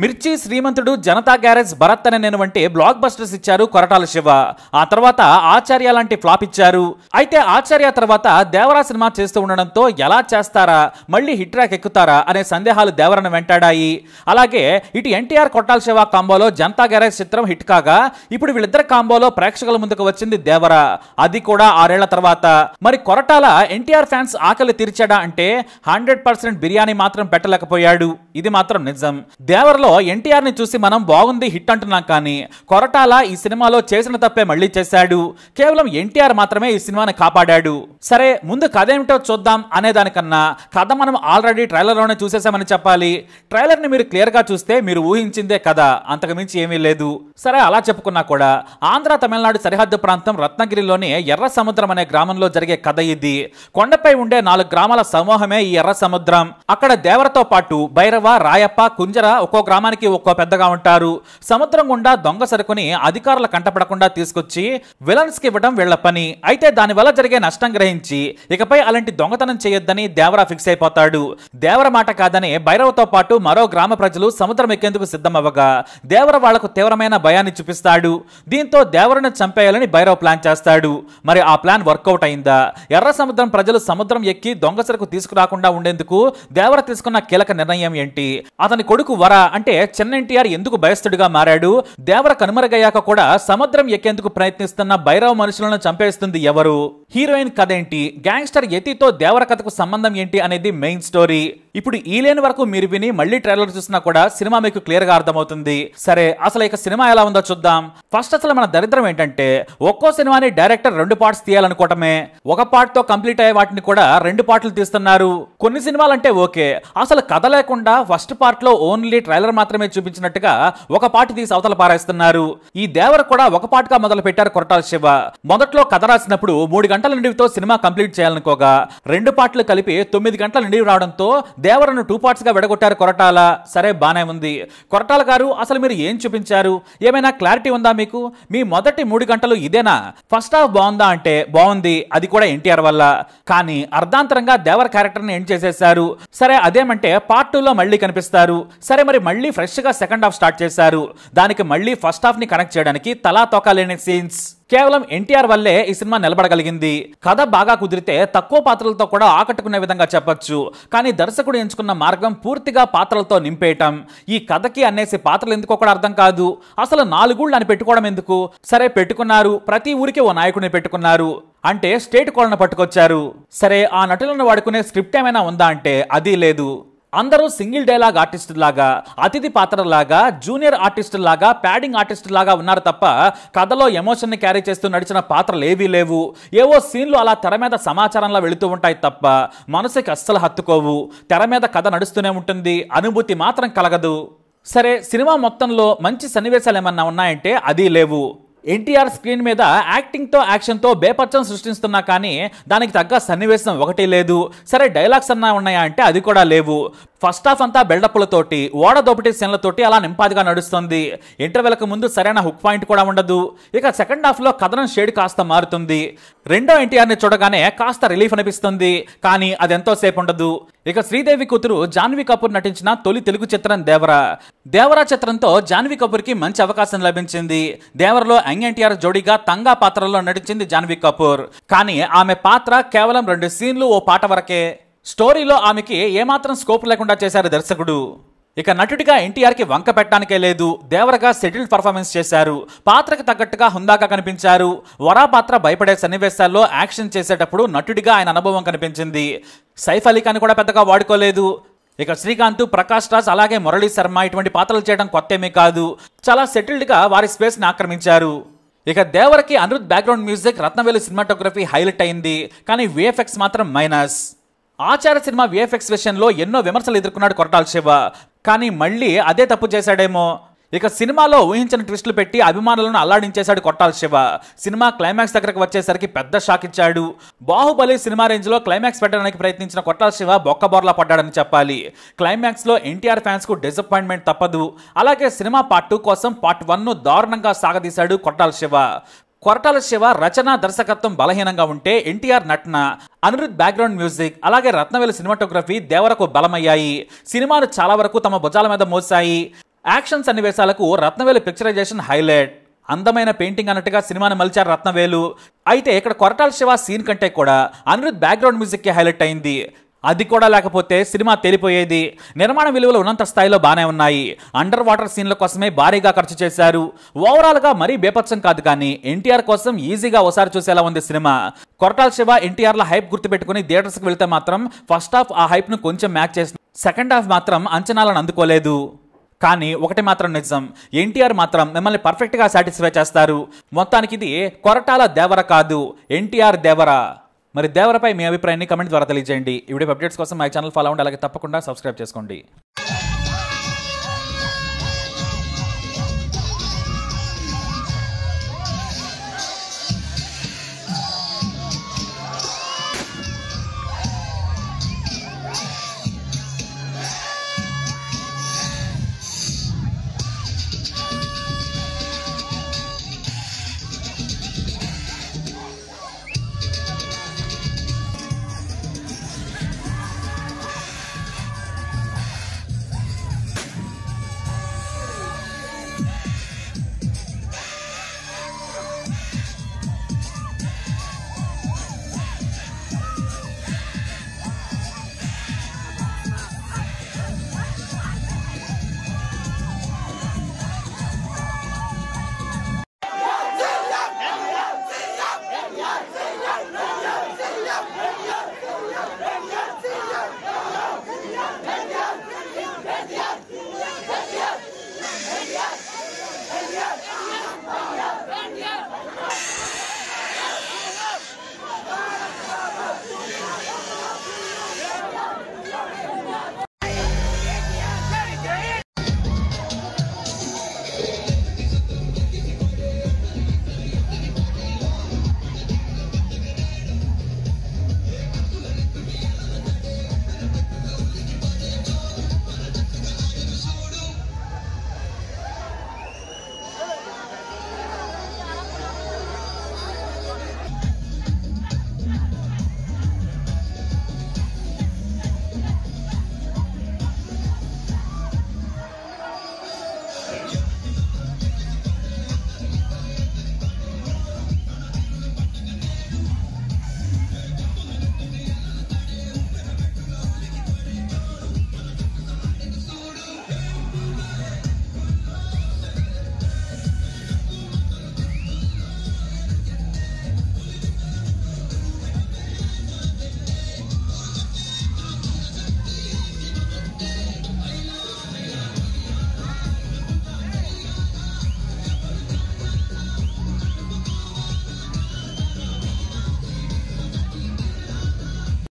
మిర్చి, శ్రీమంతుడు, జనతా గ్యారేజ్, భరత్ అనే నేను వంటి బ్లాక్ బస్టర్స్ ఇచ్చారు కొరటాల శివ. ఆ తర్వాత ఆచార్య లాంటి ఫ్లాప్ ఇచ్చారు. అయితే ఆచార్య తర్వాత దేవరా సినిమా చేస్తూ ఉండడంతో ఎలా చేస్తారా, మళ్ళీ హిట్ ట్రాక్ ఎక్కుతారా అనే సందేహాలు దేవరను వెంటాడాయి. అలాగే ఇటు ఎన్టీఆర్ కొరటాల శివ కాంబోలో జనతా గ్యారేజ్ చిత్రం హిట్ కాగా ఇప్పుడు వీళ్ళిద్దరి కాంబోలో ప్రేక్షకుల ముందుకు వచ్చింది దేవరా, అది కూడా 6 ఏళ్ల తర్వాత. మరి కొరటాల ఎన్టీఆర్ ఫ్యాన్స్ ఆకలి తీర్చాడా అంటే 100% బిర్యానీ మాత్రం పెట్టలేకపోయాడు. ఇది మాత్రం నిజం. దేవరలో ఎన్టీఆర్ ని చూసి మనం బాగుంది హిట్ అంటున్నాం, కానీ కొరటాల ఈ సినిమాలో చేసిన తప్పే మళ్ళీ చేశాడు. కేవలం ఎన్టీఆర్ మాత్రమే ఈ సినిమాని కాపాడాడు. సరే, ముందు కథ ఏమిటో చూద్దాం అనే దానికన్నా కథ మనం ఆల్రెడీ ట్రైలర్ లోనే చూసేసామని చెప్పాలి. ట్రైలర్ ని మీరు క్లియర్ గా చూస్తే మీరు ఊహించిందే కథ, అంతకు మించి ఏమీ లేదు. సరే, అలా చెప్పుకున్నా కూడా ఆంధ్ర తమిళనాడు సరిహద్దు ప్రాంతం రత్నగిరిలోని ఎర్ర సముద్రం అనే గ్రామంలో జరిగే కథ ఇది. కొండపై ఉండే 4 గ్రామాల సమూహమే ఈ ఎర్ర సముద్రం. అక్కడ దేవరతో పాటు భైరవ, రాయప్ప, కుంజర ఒక్కో గ్రామానికి ఒక్కో పెద్దగా ఉంటారు. సముద్రం గుండా దొంగ సరుకుని అధికారుల కంటపడకుండా తీసుకొచ్చి విలన్స్ కి ఇవ్వడం వీళ్ల పని. అయితే దానివల్ల జరిగే నష్టం గ్రహించి ఇకపై అలాంటి దొంగతనం చేయొద్దని దేవర ఫిక్స్ అయిపోతాడు. దేవర మాట కాదని భైరవతో పాటు మరో గ్రామ ప్రజలు సముద్రం ఎక్కేందుకు సిద్ధమవ్వగా దేవర వాళ్లకు తీవ్రమైన భయాన్ని చూపిస్తాడు. దీంతో దేవరను చంపేయాలని భైరవ్ ప్లాన్ చేస్తాడు. మరి ఆ ప్లాన్ వర్కౌట్ అయిందా? ఎర్ర సముద్రం ప్రజలు సముద్రం ఎక్కి దొంగ సరుకు తీసుకురాకుండా ఉండేందుకు దేవర తీసుకున్న కీలక నిర్ణయం ఏంటి? అతని కొడుకు వర అంటే చిన్న ఎన్టీఆర్ ఎందుకు భయస్థుడిగా మారాడు? దేవర కనుమరుగయ్యాక కూడా సముద్రం ఎక్కేందుకు ప్రయత్నిస్తున్న భైరవ మనుషులను చంపేస్తుంది ఎవరు? హీరోయిన్ కథ ఏంటి? గ్యాంగ్స్టర్ యతితో దేవర కథకు సంబంధం ఏంటి అనేది మెయిన్ స్టోరీ. ఇప్పుడు ఈ లేని వరకు మీరు విని మళ్ళీ ట్రైలర్ చూసినా కూడా సినిమా మీకు క్లియర్ గా అర్థమవుతుంది. సరే, అసలు ఇక సినిమా ఎలా ఉందో చూద్దాం. ఫస్ట్ అసలు మన దరిద్రం ఏంటంటే ఒక్కో సినిమాని డైరెక్టర్ 2 పార్ట్స్ తీయాలనుకోవటమే. ఒక పార్ట్ తో కంప్లీట్ అయ్యే వాటిని కూడా 2 పార్ట్లు తీస్తున్నారు. కొన్ని సినిమాలంటే ఓకే, అసలు కథ లేకుండా ఫస్ట్ పార్ట్ లో ఓన్లీ ట్రైలర్ మాత్రమే చూపించినట్టుగా ఒక పార్ట్ తీసి అవతల పారేస్తున్నారు. ఈ దేవర కూడా ఒక పార్ట్ గా మొదలు పెట్టారు కొరటాల శివ. మొదట్లో కథ రాసినప్పుడు 3 గంటల నిడివితో సినిమా కంప్లీట్ చేయాలనుకోగా 2 పార్ట్లు కలిపి 9 గంటల నిడివి రావడంతో దేవరను 2 పార్ట్స్ గా విడగొట్టారు కొరటాల. సరే, బానే ఉంది. కొరటాల గారు, అసలు మీరు ఏం చూపించారు? ఏమైనా క్లారిటీ ఉందా మీకు? మీ మొదటి 3 గంటలు ఇదేనా? ఫస్ట్ హాఫ్ బాగుందా అంటే బాగుంది, అది కూడా ఎన్టీఆర్ వల్ల. కానీ అర్ధాంతరంగా దేవర క్యారెక్టర్ ని ఎండ్ చేసేశారు. సరే, అదేమంటే పార్ట్ 2 లో మళ్ళీ కనిపిస్తారు. సరే, మరి మళ్ళీ ఫ్రెష్ గా సెకండ్ హాఫ్ స్టార్ట్ చేశారు. దానికి మళ్ళీ ఫస్ట్ హాఫ్ ని కనెక్ట్ చేయడానికి తలా తోకా లేని సీన్స్. కేవలం ఎన్టీఆర్ వల్లే ఈ సినిమా నిలబడగలిగింది. కథ బాగా కుదిరితే తక్కువ పాత్రలతో కూడా ఆకట్టుకునే విధంగా చెప్పొచ్చు. కానీ దర్శకుడు ఎంచుకున్న మార్గం పూర్తిగా పాత్రలతో నింపేయటం. ఈ కథకి అనేసి పాత్రలు ఎందుకో కూడా అర్థం కాదు. అసలు 4 ఊళ్ళు అని పెట్టుకోవడం ఎందుకు? సరే, పెట్టుకున్నారు. ప్రతి ఊరికి ఓ నాయకుడిని పెట్టుకున్నారు. అంటే స్టేట్ కోళ్ళను పట్టుకొచ్చారు. సరే, ఆ నటులను వాడుకునే స్క్రిప్ట్ ఏమైనా ఉందా అంటే అది లేదు. అందరూ సింగిల్ డైలాగ్ ఆర్టిస్టులాగా, అతిథి పాత్రలాగా, జూనియర్ ఆర్టిస్టులాగా, ప్యాడింగ్ ఆర్టిస్టులాగా ఉన్నారు తప్ప కథలో ఎమోషన్ ని క్యారీ చేస్తూ నడిచిన పాత్రలు ఏవీ లేవు. ఏవో సీన్లు అలా తెర మీద సమాచారంలో వెళుతూ ఉంటాయి తప్ప మనసుకి అస్సలు హత్తుకోవు. తెర మీద కథ నడుస్తూనే ఉంటుంది, అనుభూతి మాత్రం కలగదు. సరే, సినిమా మొత్తంలో మంచి సన్నివేశాలు ఏమన్నా ఉన్నాయంటే అది లేవు. ఎన్టీఆర్ స్క్రీన్ మీద యాక్టింగ్ తో యాక్షన్ తో బేపచ్చం సృష్టిస్తున్నా కానీ దానికి తగ్గ సన్నివేశం ఒకటి లేదు. సరే, డైలాగ్స్ అన్నా ఉన్నాయా అంటే అది కూడా లేవు. ఫస్ట్ హాఫ్ అంతా బిల్డప్లతోటి, ఓడ దోపిటీ సీన్లతోటి అలా నింపాదిగా నడుస్తుంది. ఇంటర్వెల్కు ముందు సరైన హుక్ పాయింట్ కూడా ఉండదు. ఇక సెకండ్ హాఫ్ లో కథనం షేడ్ కాస్త మారుతుంది. రెండో ఎన్టీఆర్ ని చూడగానే కాస్త రిలీఫ్ అనిపిస్తుంది, కానీ అది ఎంతో సేపు ఉండదు. ఇక శ్రీదేవి కూతురు జాన్వీ కపూర్ నటించిన తొలి తెలుగు చిత్రం దేవర. దేవర చిత్రంతో జాన్వీ కపూర్ కి మంచి అవకాశం లభించింది. దేవరలో యంగ్ ఎన్టీఆర్ జోడీగా తంగా పాత్రలో నటించింది జాన్వీ కపూర్. కానీ ఆమె పాత్ర కేవలం 2 సీన్లు, ఓ పాట వరకే. స్టోరీలో ఆమెకి ఏమాత్రం స్కోప్ లేకుండా చేశారు దర్శకుడు. ఇక నటుడిగా ఎన్టీఆర్ కి వంక పెట్టడానికే లేదు. దేవరగా సెటిల్డ్ పర్ఫార్మెన్స్ చేశారు. పాత్రకు తగ్గట్టుగా హుందాగా కనిపించారు. వరా పాత్ర భయపడే సన్నివేశాల్లో యాక్షన్ చేసేటప్పుడు నటుడిగా ఆయన అనుభవం కనిపించింది. సైఫ్ అలీ ఖాన్ కూడా పెద్దగా వాడుకోలేదు. ఇక శ్రీకాంత్, ప్రకాష్ రాజ్, అలాగే మురళీ శర్మ ఇటువంటి పాత్రలు చేయడం కొత్తేమీ కాదు. చాలా సెటిల్డ్ గా వారి స్పేస్ ని ఆక్రమించారు. ఇక దేవరకి Anirudh background music, Rathnavelu cinematography highlight అయింది. కానీ విఎఫ్ఎక్స్ మాత్రం మైనస్. ఆచార్య సినిమా విఎఫ్ఎక్స్ విషయంలో ఎన్నో విమర్శలు ఎదుర్కొన్నాడు కొరటాల శివ. కానీ మళ్ళీ అదే తప్పు చేశాడేమో. ఇక సినిమాలో ఊహించిన ట్విస్టులు పెట్టి అభిమానులను అల్లాడించేశాడు కొరటాల శివ. సినిమా క్లైమాక్స్ దగ్గరకు వచ్చేసరికి పెద్ద షాక్ ఇచ్చాడు. బాహుబలి సినిమా రేంజ్ లో క్లైమాక్స్ పెట్టడానికి ప్రయత్నించిన కొరటాల శివ బొక్కబోర్లా పడ్డాడని చెప్పాలి. క్లైమాక్స్ లో ఎన్టీఆర్ ఫ్యాన్స్ కు డిసప్పాయింట్మెంట్ తప్పదు. అలాగే సినిమా పార్ట్ 2 కోసం పార్ట్ 1 ను దారుణంగా సాగదీశాడు కొరటాల శివ. కొరటాల శివ రచన, దర్శకత్వం బలహీనంగా ఉంటే ఎన్టీఆర్ నటన, అనిరుద్ బ్యాక్గ్రౌండ్ మ్యూజిక్, అలాగే రత్నవేలు సినిమాటోగ్రఫీ దేవరకు బలమయ్యాయి. సినిమాను చాలా వరకు తమ భుజాల మీద మోసాయి. యాక్షన్ సన్నివేశాలకు రత్నవేలు పిక్చరైజేషన్ హైలైట్. అందమైన పెయింటింగ్ అన్నట్టుగా సినిమాని మలిచారు రత్నవేలు. అయితే ఇక్కడ కొరటాల శివ సీన్ కంటే కూడా అనిరుద్ బ్యాక్గ్రౌండ్ మ్యూజిక్ హైలైట్ అయింది. అది కూడా లేకపోతే సినిమా తేలిపోయేది. నిర్మాణ విలువలు ఉన్నంత స్థాయిలో బానే ఉన్నాయి. అండర్ వాటర్ సీన్ల కోసమే భారీగా ఖర్చు చేశారు. ఓవరాల్ గా మరీ బేపత్సం కాదు, కానీ ఎన్టీఆర్ కోసం ఈజీగా ఒకసారి చూసేలా ఉంది సినిమా. కొరటాల శివ ఎన్టీఆర్ల హైప్ గుర్తుపెట్టుకుని థియేటర్స్కి వెళ్తే మాత్రం ఫస్ట్ హాఫ్ ఆ హైప్ ను కొంచెం మ్యాచ్ చేసిన, సెకండ్ హాఫ్ మాత్రం అంచనాలను అందుకోలేదు. కానీ ఒకటి మాత్రం నిజం, ఎన్టీఆర్ మాత్రం మిమ్మల్ని పర్ఫెక్ట్ గా సాటిస్ఫై చేస్తారు. మొత్తానికి ఇది కొరటాల దేవర కాదు, ఎన్టీఆర్ దేవర. మరి దేవరపై మీ అభిప్రాయాన్ని కమెంట్ ద్వారా తెలియజేయండి. ఈ వీడియో అప్డేట్స్ కోసం మై ఛానల్ ఫాలో అవ్వండి, అలాగే తప్పకుండా సబ్స్క్రైబ్ చేసుకోండి.